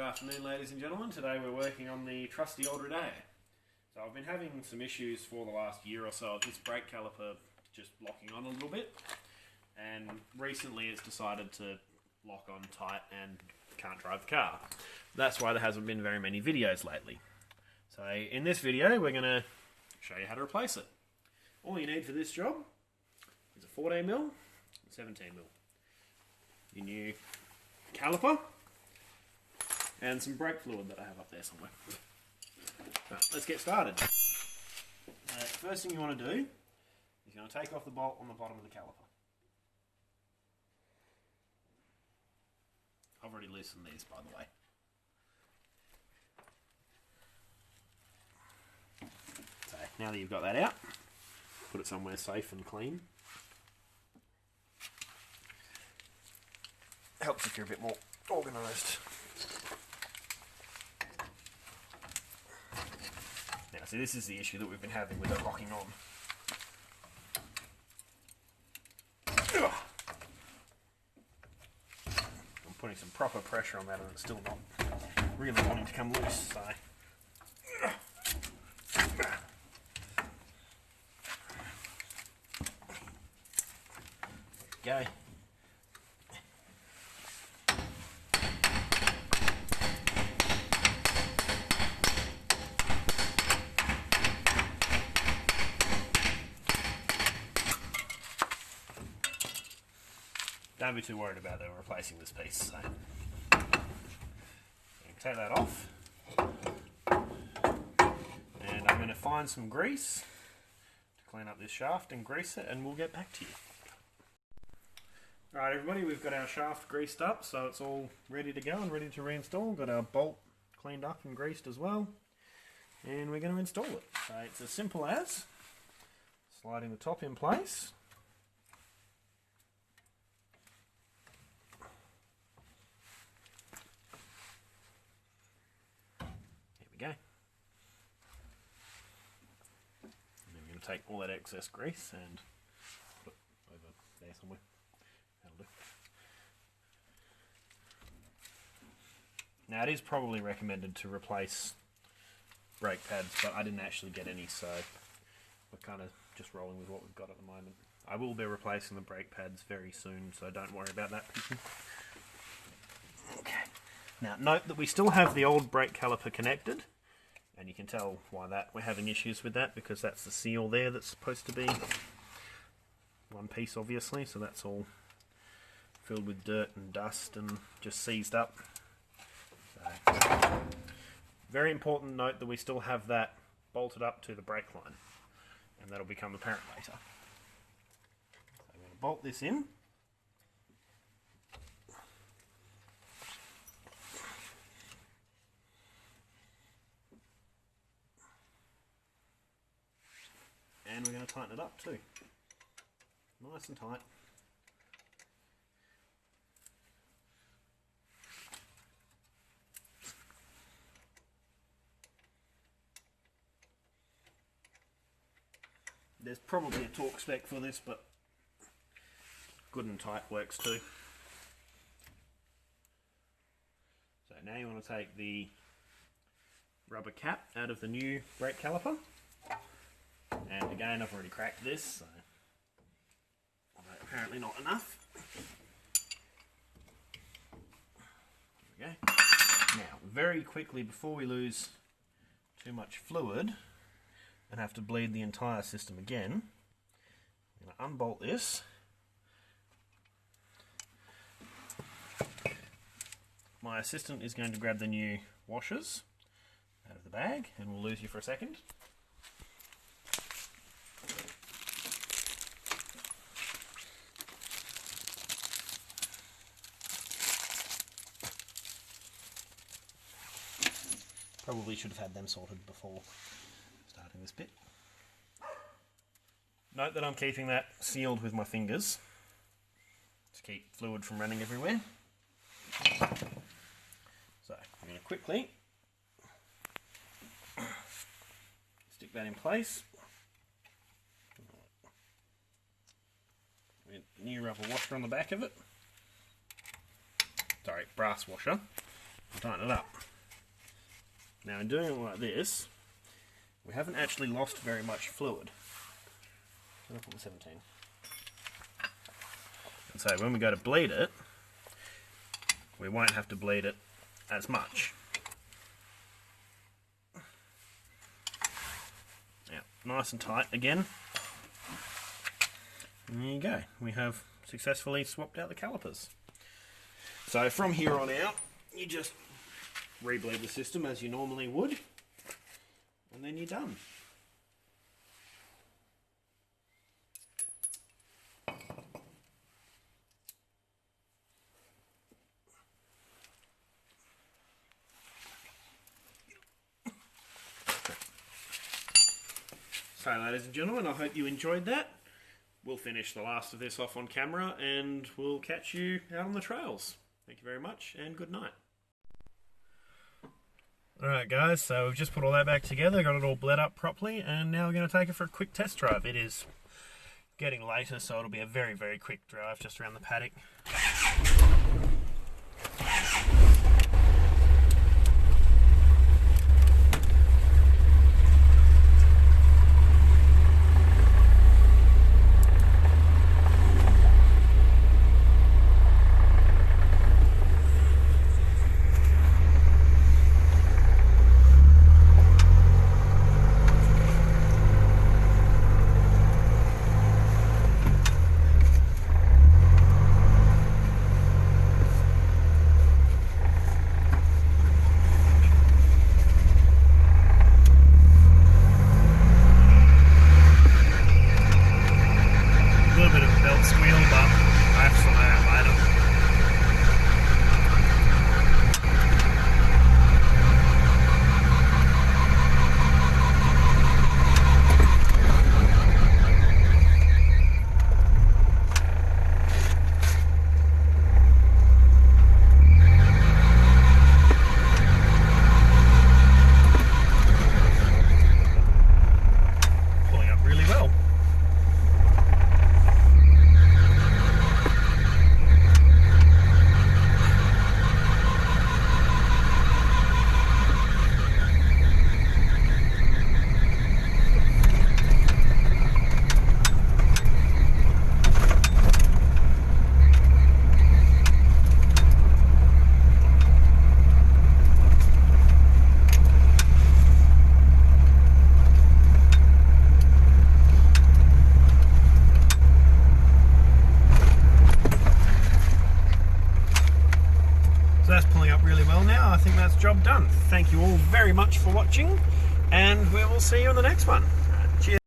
afternoon, ladies and gentlemen. Today we're working on the trusty old rodeo. So I've been having some issues for the last year or so of this brake caliper just locking on a little bit, and recently it's decided to lock on tight and can't drive the car. That's why there hasn't been very many videos lately. So in this video we're going to show you how to replace it. All you need for this job is a 14mm and 17mm, your new caliper, and some brake fluid that I have up there somewhere. Right, let's get started. First thing you want to do is you're going to take off the bolt on the bottom of the caliper. I've already loosened these, by the way. So now that you've got that out, put it somewhere safe and clean. Helps if you're a bit more organised. Now, see, this is the issue that we've been having with it locking on. I'm putting some proper pressure on that and it's still not really wanting to come loose, so... Go. Don't be too worried about that, we're replacing this piece. So take that off, and I'm going to find some grease to clean up this shaft and grease it, and we'll get back to you. Alright everybody, we've got our shaft greased up, so it's all ready to go and ready to reinstall. Got our bolt cleaned up and greased as well, and we're going to install it. So it's as simple as sliding the top in place. Go. And then we're going to take all that excess grease and put it over there somewhere. That'll do. Now it is probably recommended to replace brake pads, but I didn't actually get any, so we're kind of just rolling with what we've got at the moment. I will be replacing the brake pads very soon, so don't worry about that, people. Okay. Now, note that we still have the old brake caliper connected, and you can tell why that we're having issues with that, because that's the seal there that's supposed to be one piece, obviously, so that's all filled with dirt and dust and just seized up. So, very important note that we still have that bolted up to the brake line, and that'll become apparent later. So I'm going to bolt this in. And we're going to tighten it up too. Nice and tight. There's probably a torque spec for this, but good and tight works too. So now you want to take the rubber cap out of the new brake caliper. And again, I've already cracked this, so apparently not enough. There we go. Now, very quickly, before we lose too much fluid and have to bleed the entire system again, I'm going to unbolt this. My assistant is going to grab the new washers out of the bag, and we'll lose you for a second. Probably should have had them sorted before starting this bit. Note that I'm keeping that sealed with my fingers to keep fluid from running everywhere. So I'm going to quickly stick that in place. New rubber washer on the back of it. Sorry, brass washer. tighten it up. Now in doing it like this, we haven't actually lost very much fluid. I'll put the 17. And so when we go to bleed it, we won't have to bleed it as much. Now, nice and tight again. And there you go. We have successfully swapped out the calipers. So from here on out, you just re-bleed the system as you normally would, and then you're done. So ladies and gentlemen, I hope you enjoyed that. We'll finish the last of this off on camera and we'll catch you out on the trails. Thank you very much and good night. Alright guys, so we've just put all that back together, got it all bled up properly, and now we're going to take it for a quick test drive. It is getting later, so it'll be a very, very quick drive just around the paddock. I think that's job done. Thank you all very much for watching, and we will see you in the next one.